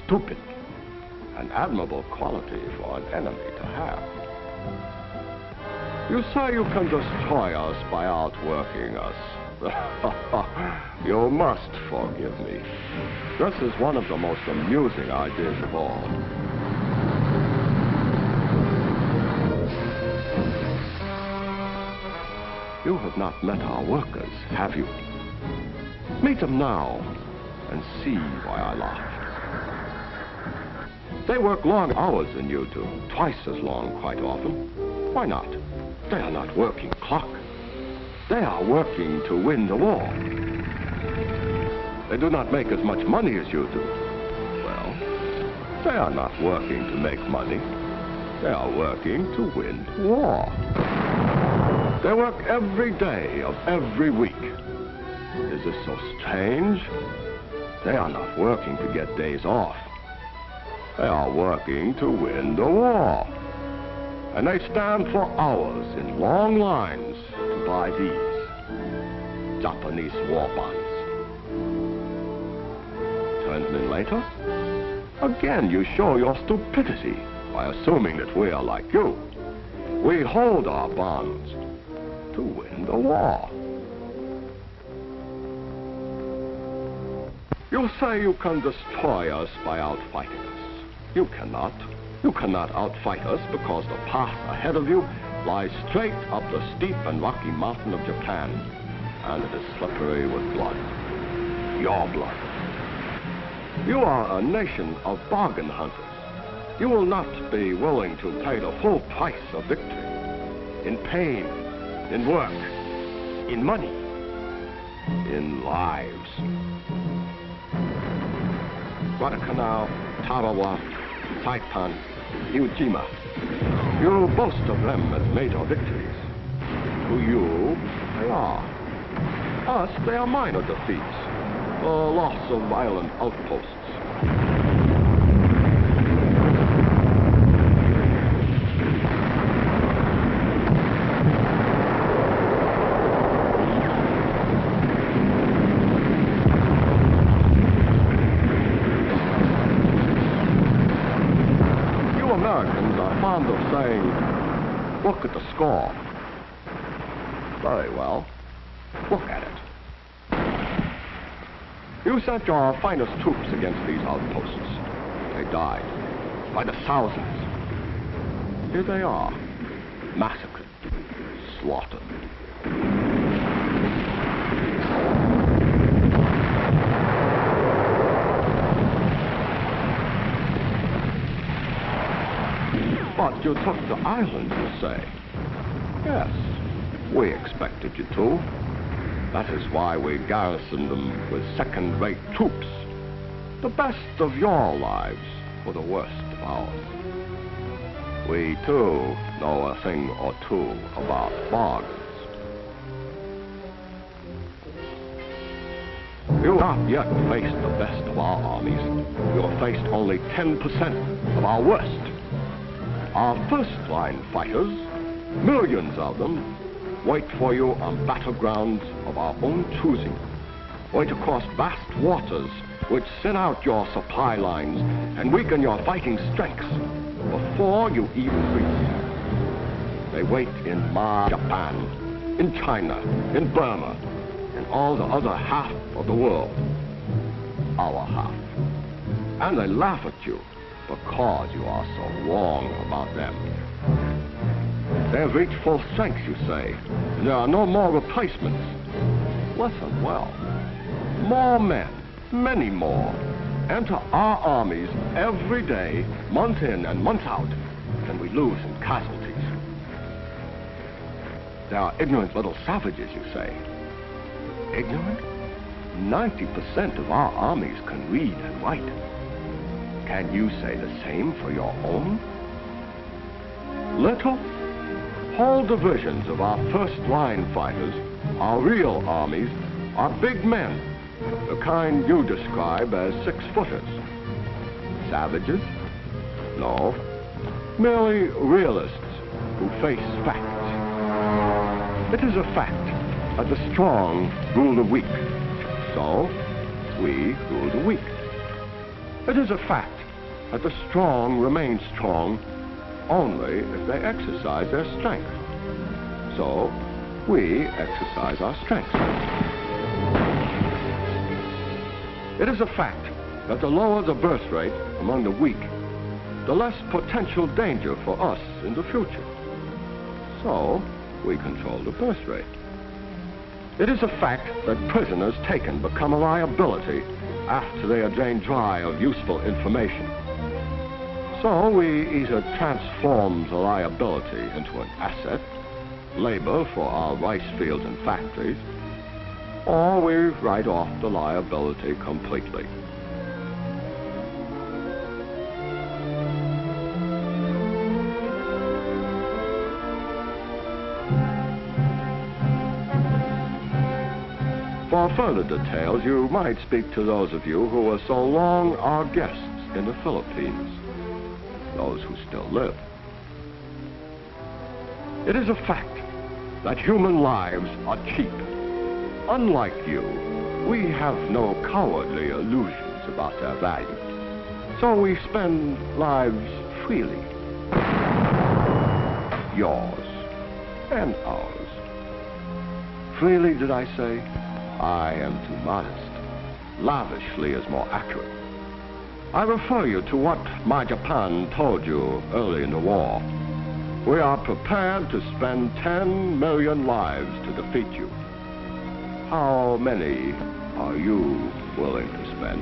Stupid. An admirable quality for an enemy to have. You say you can destroy us by outworking us. You must forgive me. This is one of the most amusing ideas of all. You have not met our workers, have you? Meet them now and see why I laugh. They work long hours than you do, twice as long quite often. Why not? They are not working clock. They are working to win the war. They do not make as much money as you do. Well, they are not working to make money. They are working to win war. They work every day of every week. Is this so strange? They are not working to get days off. They are working to win the war. And they stand for hours in long lines to buy these Japanese war bonds. Turn them in later. Again, you show your stupidity by assuming that we are like you. We hold our bonds to win the war. You say you can destroy us by outfighting us. You cannot. You cannot outfight us because the path ahead of you lies straight up the steep and rocky mountain of Japan, and it is slippery with blood. Your blood. You are a nation of bargain hunters. You will not be willing to pay the full price of victory in pain, in work, in money, in lives. Guadalcanal, Tarawa, Saipan, Iwo Jima. You boast of them as major victories. To you, they are. Us, they are minor defeats. The loss of island outposts. Fond of saying, look at the score. Very well. Look at it. You sent your finest troops against these outposts. They died by the thousands. Here they are, massacred, slaughtered. But you took the island, you say? Yes, we expected you to. That is why we garrisoned them with second-rate troops. The best of your lives for the worst of ours. We, too, know a thing or two about bargains. You have not yet faced the best of our armies. You have faced only 10% of our worst. Our first-line fighters, millions of them, wait for you on battlegrounds of our own choosing. Wait across vast waters which thin out your supply lines and weaken your fighting strengths before you even reach. They wait in Japan, in China, in Burma, and all the other half of the world. Our half. And they laugh at you because you are so wrong about them. They have reached full strength, you say, and there are no more replacements. Listen well. More men, many more, enter our armies every day, month in and month out, than we lose in casualties. They are ignorant little savages, you say. Ignorant? 90% of our armies can read and write. Can you say the same for your own? Little, whole divisions of our first-line fighters, our real armies, are big men, the kind you describe as six-footers. Savages? No, merely realists who face facts. It is a fact that the strong rule the weak, so we rule the weak. It is a fact that the strong remain strong only if they exercise their strength. So, we exercise our strength. It is a fact that the lower the birth rate among the weak, the less potential danger for us in the future. So, we control the birth rate. It is a fact that prisoners taken become a liability after they are drained dry of useful information. So we either transform the liability into an asset, labor for our rice fields and factories, or we write off the liability completely. For further details, you might speak to those of you who were so long our guests in the Philippines, those who still live. It is a fact that human lives are cheap. Unlike you, we have no cowardly illusions about their value. So we spend lives freely. Yours and ours. Freely, did I say? I am too modest. Lavishly is more accurate. I refer you to what my Japan told you early in the war. We are prepared to spend 10 million lives to defeat you. How many are you willing to spend?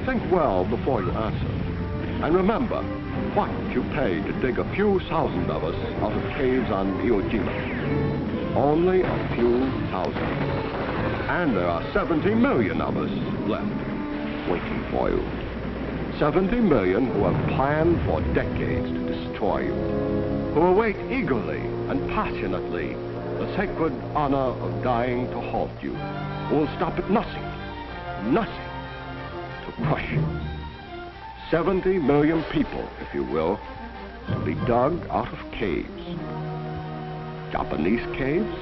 Think well before you answer. And remember what you paid to dig a few thousand of us out of caves on Iwo Jima. Only a few thousand. And there are 70 million of us left, waiting for you. 70 million who have planned for decades to destroy you, who await eagerly and passionately the sacred honor of dying to halt you, who will stop at nothing, nothing, to crush you. 70 million people, if you will, to be dug out of caves. Japanese caves?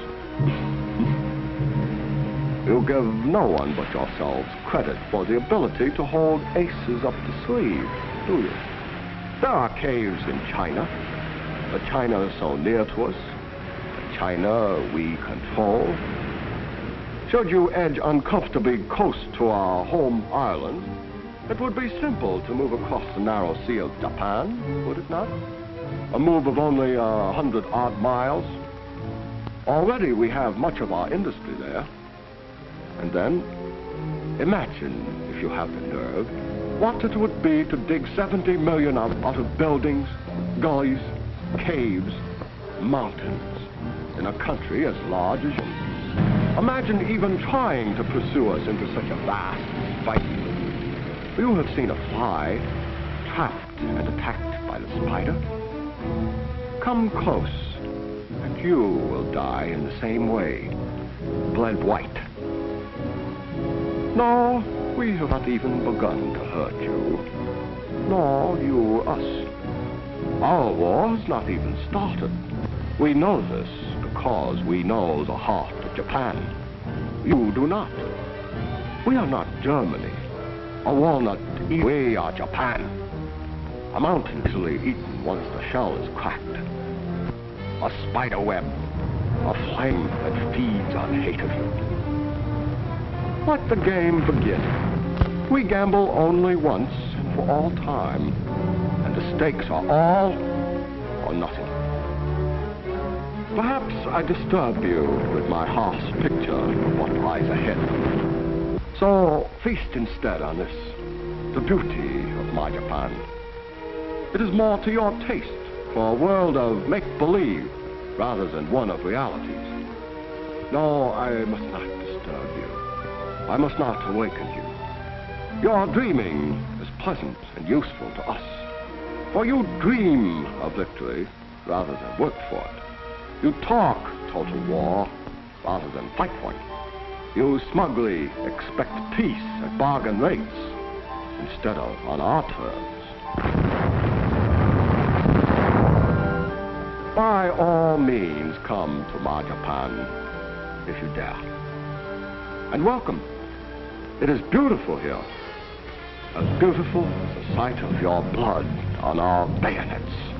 You give no one but yourselves credit for the ability to hold aces up the sleeve, do you? There are caves in China, the China so near to us, the China we control. Should you edge uncomfortably close to our home island, it would be simple to move across the narrow sea of Japan, would it not? A move of only 100-odd miles. Already we have much of our industry there. And then, imagine, if you have the nerve, what it would be to dig 70 million out of buildings, gullies, caves, mountains, in a country as large as yours. Imagine even trying to pursue us into such a vast fight. You have seen a fly trapped and attacked by the spider. Come close, and you will die in the same way, bled white. No, we have not even begun to hurt you, nor you us. Our war has not even started. We know this because we know the heart of Japan. You do not. We are not Germany, a walnut. We are Japan. A mountain easily eaten once the shell is cracked. A spider web, a flame that feeds on hate of you. Let the game begin. We gamble only once for all time, and the stakes are all or nothing. Perhaps I disturb you with my harsh picture of what lies ahead. So feast instead on this, the beauty of my Japan. It is more to your taste for a world of make-believe rather than one of realities. No, I must not disturb you. I must not awaken you. Your dreaming is pleasant and useful to us, for you dream of victory rather than work for it. You talk total war rather than fight for it. You smugly expect peace at bargain rates instead of on our terms. By all means, come to my Japan, if you dare. And welcome. It is beautiful here. as beautiful as the sight of your blood on our bayonets.